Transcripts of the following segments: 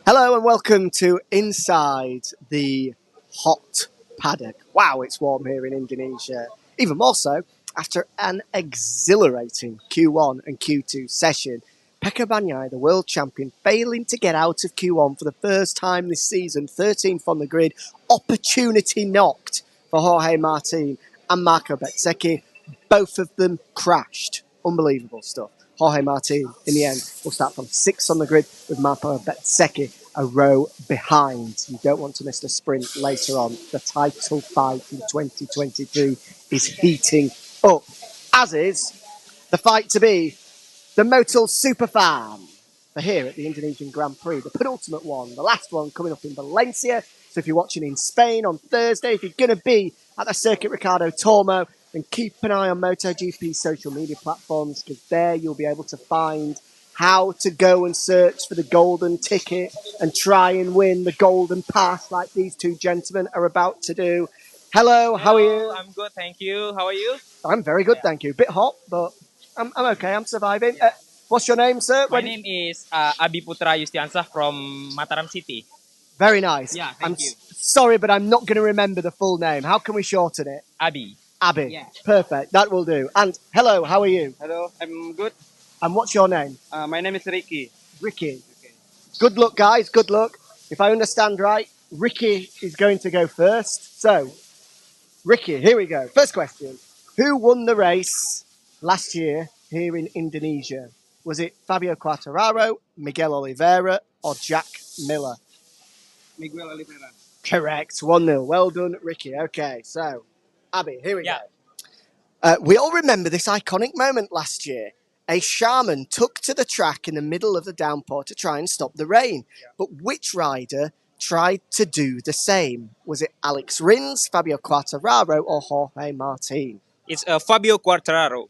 Hello and welcome to Inside the Paddock. Wow, it's warm here in Indonesia. Even more so after an exhilarating Q1 and Q2 session. Pecco Bagnaia, the world champion, failing to get out of Q1 for the first time this season, 13th on the grid. Opportunity knocked for Jorge Martin and Marco Bezzecchi. Both of them crashed. Unbelievable stuff. Jorge Martin, in the end, will start from 6th on the grid with Marco Bezzecchi a row behind. You don't want to miss the sprint later on. The title fight in 2023 is heating up, as is the fight to be the Motul Superfan. They're here at the Indonesian Grand Prix, the penultimate one, the last one coming up in Valencia. So if you're watching in Spain on Thursday, if you're going to be at the Circuit Ricardo Tormo, then keep an eye on MotoGP's social media platforms, because there you'll be able to find how to go and search for the golden ticket and try and win the golden pass like these two gentlemen are about to do. Hello, how are you? I'm good, thank you. How are you? I'm very good, thank you. Bit hot, but I'm okay, I'm surviving. What's your name, sir? My name is Abi Putra Yustiansah from Mataram City. Very nice. Yeah, I'm thank you. sorry, but I'm not going to remember the full name. How can we shorten it? Abi. Abby. Yeah. Perfect, that will do. And hello, how are you? Hello, I'm good. And what's your name? My name is Ricky. Ricky. Good luck, guys, good luck. If I understand right, Ricky is going to go first. So, Ricky, here we go. First question. Who won the race last year here in Indonesia? Was it Fabio Quartararo, Miguel Oliveira, or Jack Miller? Miguel Oliveira. Correct. 1-0. Well done, Ricky. Okay, so, Abby, here we Yeah. go. We all remember this iconic moment last year. A shaman took to the track in the middle of the downpour to try and stop the rain. But which rider tried to do the same? Was it Alex Rins, Fabio Quartararo, or Jorge Martin? It's Fabio Quartararo.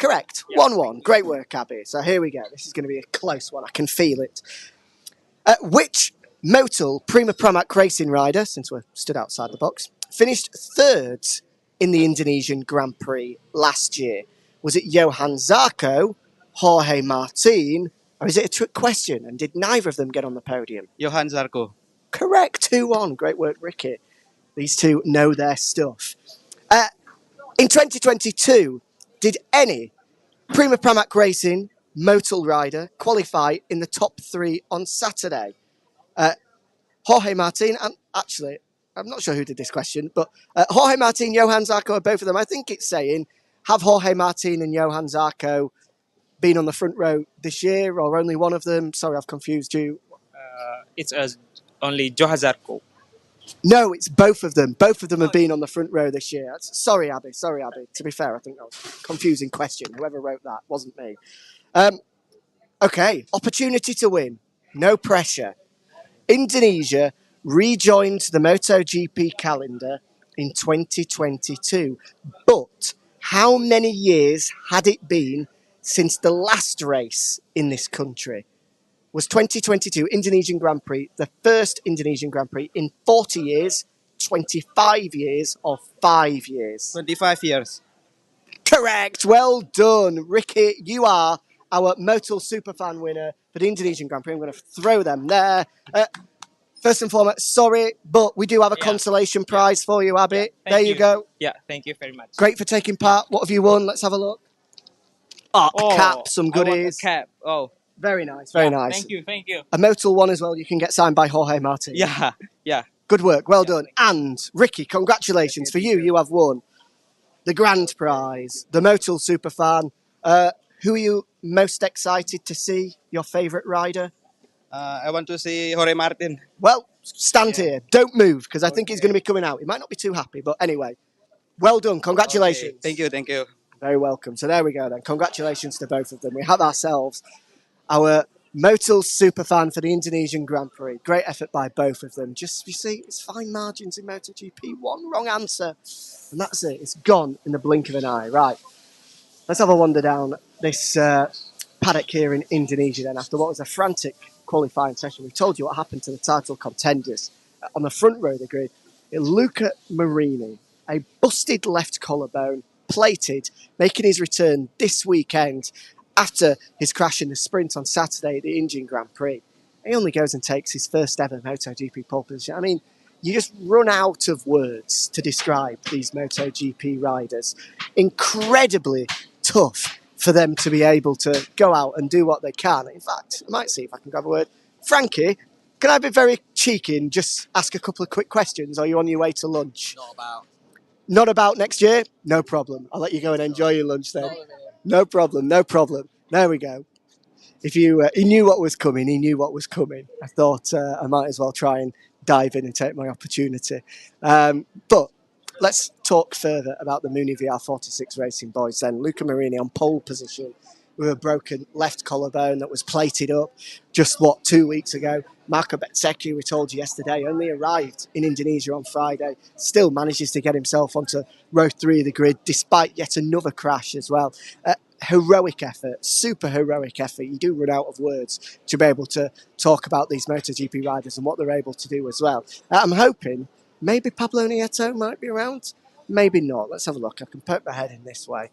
Correct. Yeah. 1-1. Great work, Abby. So here we go. This is going to be a close one. I can feel it. Which Motul Prima Pramac racing rider, since we're stood outside the box, finished third in the Indonesian Grand Prix last year? Was it Johan Zarco, Jorge Martin, or is it a trick question? And did neither of them get on the podium? Johan Zarco. Correct. 2-1. Great work, Ricky. These two know their stuff. In 2022, did any Prima Pramac Racing Motul rider qualify in the top 3 on Saturday? Jorge Martin, and actually, I'm not sure who did this question, but Jorge Martin, Johan Zarco are both of them. I think it's saying, have Jorge Martin and Johan Zarco been on the front row this year, or only one of them? Sorry, I've confused you. It's only Johan Zarco. No, it's both of them. Both of them have been on the front row this year. Sorry, Abby. Sorry, Abby. To be fair, I think that was a confusing question. Whoever wrote that wasn't me. Okay, opportunity to win. No pressure. Indonesia rejoined the MotoGP calendar in 2022. But how many years had it been since the last race in this country? Was 2022 Indonesian Grand Prix the first Indonesian Grand Prix in 40 years, 25 years, or 5 years? 25 years. Correct. Well done, Ricky. You are our Motul Superfan winner for the Indonesian Grand Prix. I'm going to throw them there. First and foremost, sorry, but we do have a consolation prize for you, Abby. There you go. Yeah, thank you very much. Great for taking part. What have you won? Let's have a look. Oh, a cap, some I want a goodies. cap. Oh, Very nice, very nice. Thank you, thank you. A Motul one as well. You can get signed by Jorge Martin. Yeah, yeah. Good work, well done. And Ricky, congratulations for you. You have won the grand prize, the Motul Superfan. Who are you most excited to see? Your favourite rider? I want to see Jorge Martin. Well, stand here. Don't move, because I think he's going to be coming out. He might not be too happy, but anyway. Well done. Congratulations. Okay. Thank you, thank you. Very welcome. So there we go then. Congratulations to both of them. We have ourselves our Motul Superfan for the Indonesian Grand Prix. Great effort by both of them. Just, you see, it's fine margins in MotoGP. One wrong answer, and that's it. It's gone in the blink of an eye. Right. Let's have a wander down this paddock here in Indonesia then, after what was a frantic qualifying session. We've told you what happened to the title contenders. On the front row of the grid, Luca Marini, a busted left collarbone, plated, making his return this weekend after his crash in the sprint on Saturday at the Indian Grand Prix. he only goes and takes his first ever MotoGP pole position. I mean, you just run out of words to describe these MotoGP riders. Incredibly tough for them to be able to go out and do what they can. In fact, I might see if I can grab a word. Frankie, can I be very cheeky and just ask a couple of quick questions? Or are you on your way to lunch? Not about next year? No problem. I'll let you go and enjoy your lunch then. No problem, no problem. There we go. If you, he knew what was coming, he knew what was coming. I thought I might as well try and dive in and take my opportunity. But let's talk further about the Mooney VR46 Racing boys then. Luca Marini on pole position with a broken left collarbone that was plated up just, 2 weeks ago. Marco Bezzecchi, we told you yesterday, only arrived in Indonesia on Friday, still manages to get himself onto row 3 of the grid, despite yet another crash as well. Heroic effort, super heroic effort. You do run out of words to be able to talk about these MotoGP riders and what they're able to do as well. I'm hoping maybe Pablo Nieto might be around, maybe not. Let's have a look. I can poke my head in this way.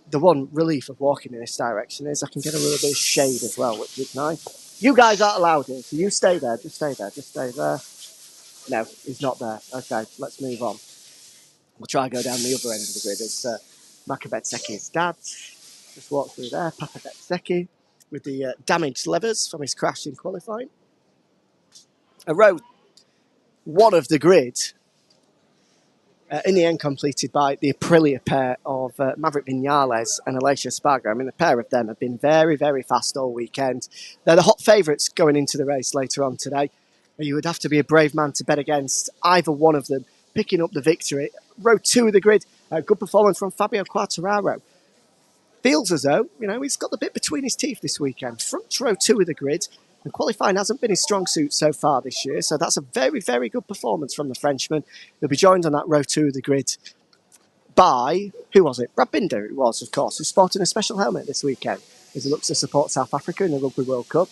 The one relief of walking in this direction is I can get a little bit of shade as well, which is nice. You guys aren't allowed here, so you stay there. Just stay there. Just stay there. No, he's not there. Okay, let's move on. We'll try and go down the other end of the grid. It's Marco Bezzecchi's dad. Just walk through there. Papa Bezzecchi with the damaged levers from his crash in qualifying. A row 1 of the grid, in the end completed by the Aprilia pair of Maverick Vinales and Aleix Espargaro. I mean, the pair of them have been very, very fast all weekend. They're the hot favourites going into the race later on today. You would have to be a brave man to bet against either one of them picking up the victory. Row 2 of the grid, good performance from Fabio Quartararo. Feels as though, he's got the bit between his teeth this weekend. Front row 2 of the grid, and qualifying hasn't been his strong suit so far this year, so that's a very, very good performance from the Frenchman. He'll be joined on that row 2 of the grid by, who was it? Brad Binder, it was, of course, who's sporting a special helmet this weekend as he looks to support South Africa in the Rugby World Cup.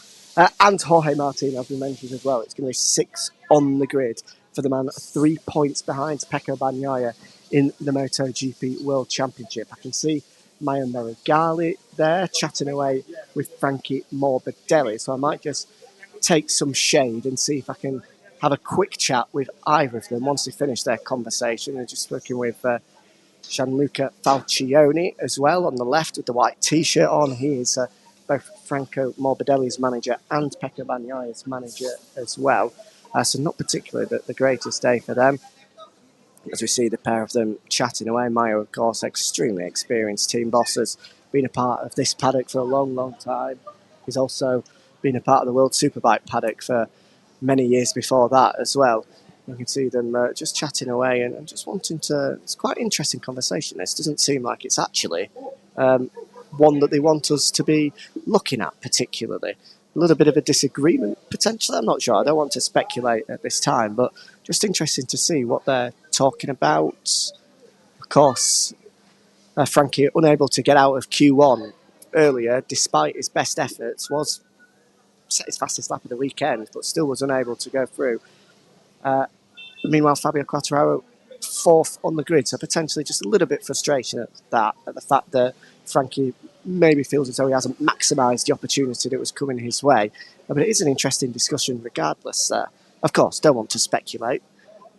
And Jorge Martin, as we mentioned as well. It's going to be 6 on the grid for the man 3 points behind Pecco Bagnaia in the MotoGP World Championship. I can see Maio Meregali there chatting away with Frankie Morbidelli, so I might just take some shade and see if I can have a quick chat with either of them once they finish their conversation. They're just working with Gianluca Falcioni as well on the left with the white t-shirt on. He is both Franco Morbidelli's manager and Pecco Bagnaia's manager as well, so not particularly the greatest day for them. As we see the pair of them chatting away. Maio, of course, extremely experienced team boss, has been a part of this paddock for a long, long time. He's also been a part of the World Superbike paddock for many years before that as well. You can see them just chatting away and just wanting to... It's quite an interesting conversation. This doesn't seem like it's actually one that they want us to be looking at particularly. A little bit of a disagreement, potentially. I'm not sure. I don't want to speculate at this time, but just interesting to see what they're talking about. Of course, Frankie, unable to get out of Q1 earlier, despite his best efforts, was set his fastest lap of the weekend, but still was unable to go through. Meanwhile, Fabio Quartararo, 4th on the grid, so potentially just a little bit frustration at the fact that Frankie maybe feels as though he hasn't maximised the opportunity that was coming his way. But it is an interesting discussion regardless. Of course, don't want to speculate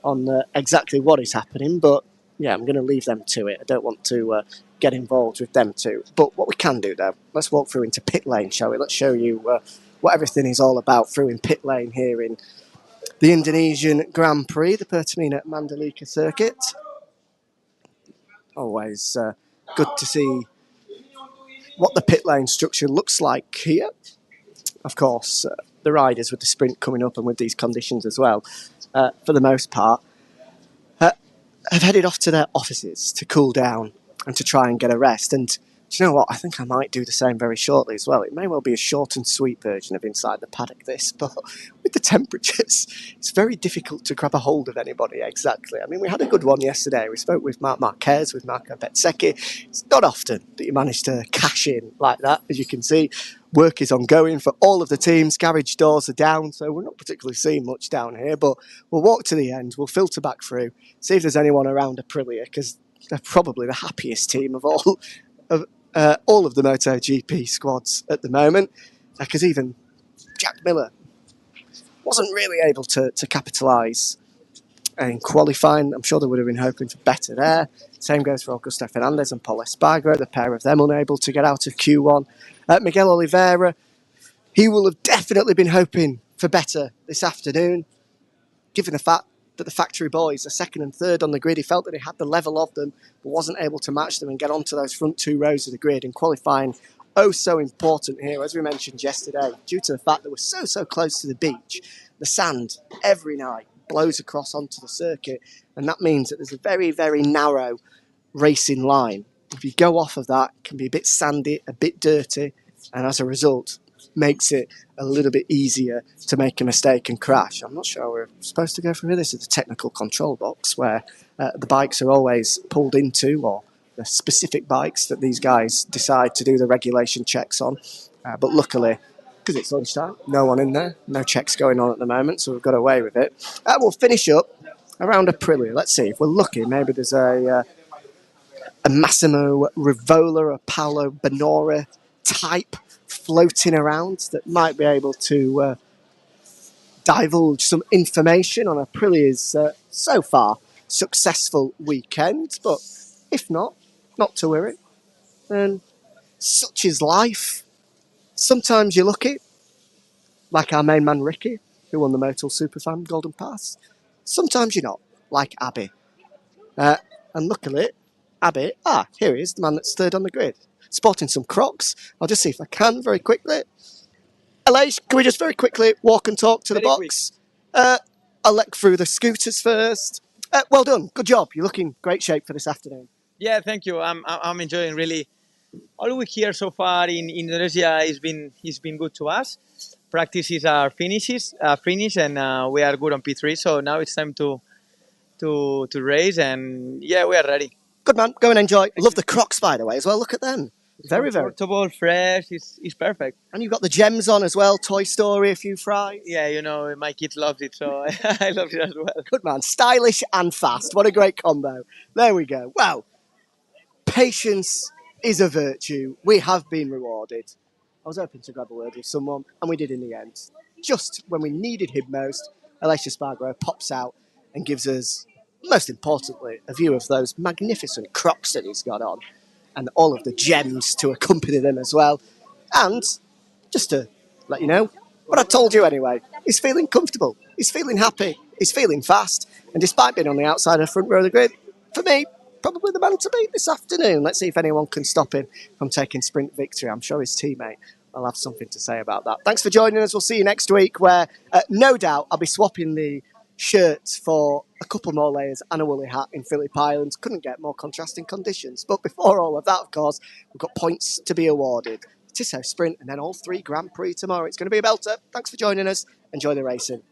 on exactly what is happening, but yeah, I'm going to leave them to it. I don't want to get involved with them too. But what we can do, though, let's walk through into pit lane, shall we? Let's show you what everything is all about through in pit lane here in the Indonesian Grand Prix, the Pertamina Mandalika circuit. Always good to see what the pit lane structure looks like here. Of course, the riders with the sprint coming up and with these conditions as well, for the most part, have headed off to their offices to cool down and to try and get a rest. And do you know what? I think I might do the same very shortly as well. It may well be a short and sweet version of Inside the Paddock, this, but with the temperatures, it's very difficult to grab a hold of anybody exactly. I mean, we had a good one yesterday. We spoke with Marc Marquez, with Marco Bezzecchi. It's not often that you manage to cash in like that, as you can see. Work is ongoing for all of the teams. Garage doors are down, so we're not particularly seeing much down here, but we'll walk to the end. We'll filter back through, see if there's anyone around Aprilia, because they're probably the happiest team of all of the MotoGP squads at the moment, because even Jack Miller wasn't really able to capitalise in qualifying. I'm sure they would have been hoping for better there. Same goes for Augusto Fernandez and Paul Espargaro, the pair of them unable to get out of Q1. Miguel Oliveira, he will have definitely been hoping for better this afternoon, given the fact that the factory boys are second and third on the grid. He felt that he had the level of them, but wasn't able to match them and get onto those front two rows of the grid. And qualifying, oh so important here, as we mentioned yesterday, due to the fact that we're so close to the beach. The sand every night blows across onto the circuit, and that means that there's a very narrow racing line. If you go off of that, it can be a bit sandy, a bit dirty, and as a result, makes it a little bit easier to make a mistake and crash. I'm not sure we're supposed to go through here. This is the technical control box where the bikes are always pulled into, or the specific bikes that these guys decide to do the regulation checks on. But luckily, because it's lunchtime, no one in there, no checks going on at the moment, so we've got away with it. We'll finish up around Aprilia. Let's see, if we're lucky, maybe there's a Massimo Rivola or Paolo Bonora type floating around that might be able to divulge some information on Aprilia's so far successful weekend. But if not to worry. And such is life. Sometimes you're lucky, like our main man Ricky, who won the Motul Superfan Golden Pass. Sometimes you're not, like Abby. And luckily, Abby, here he is, the man that's third on the grid, sporting some Crocs. I'll just see if I can very quickly. Aleix, can we just very quickly walk and talk to the box? I'll let through the scooters first. Well done, good job. You're looking great shape for this afternoon. Yeah, thank you. I'm enjoying really. All week here so far in Indonesia has been good to us. Practice is our finish, and we are good on P3. So now it's time to race, and yeah, we are ready. Good man, go and enjoy. Love the Crocs, by the way, as well. Look at them. Very comfortable, fresh. It's perfect. And you've got the gems on as well. Toy Story, a few fries. Yeah, you know, my kids love it, so I love it as well. Good man, stylish and fast. What a great combo. There we go. Well, patience is a virtue. We have been rewarded. I was hoping to grab a word with someone, and we did in the end. Just when we needed him most, Aleix Espargaro pops out and gives us, most importantly, a view of those magnificent Crocs that he's got on, and all of the gems to accompany them as well. And just to let you know what I told you anyway, he's feeling comfortable, he's feeling happy, he's feeling fast, and despite being on the outside of the front row of the grid, for me, probably the man to beat this afternoon. Let's see if anyone can stop him from taking sprint victory. I'm sure his teammate will have something to say about that. Thanks for joining us. We'll see you next week, where no doubt I'll be swapping the shirts for a couple more layers and a woolly hat in Phillip Islands. Couldn't get more contrasting conditions. But before all of that, of course, we've got points to be awarded. Tissot Sprint and then all 3 Grand Prix tomorrow. It's going to be a belter. Thanks for joining us. Enjoy the racing.